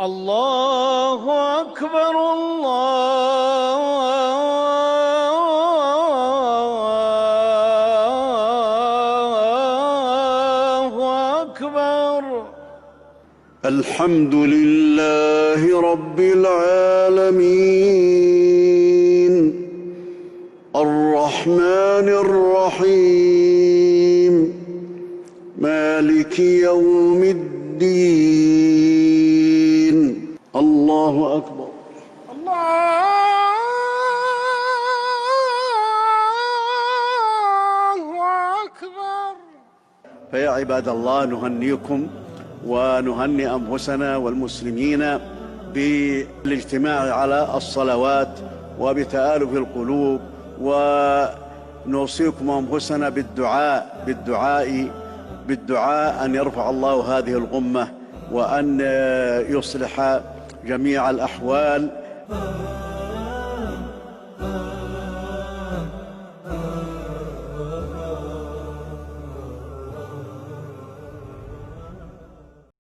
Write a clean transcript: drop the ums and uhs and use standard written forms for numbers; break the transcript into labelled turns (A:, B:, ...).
A: الله أكبر الله أكبر.
B: الحمد لله رب العالمين الرحمن الرحيم مالك يوم الدين. الله أكبر.
A: الله أكبر.
B: فيا عباد الله، نهنيكم ونهني أنفسنا والمسلمين بالاجتماع على الصلوات وبتآلف القلوب، ونوصيكم أنفسنا بالدعاء أن يرفع الله هذه الغمة وأن يصلح جميع الأحوال.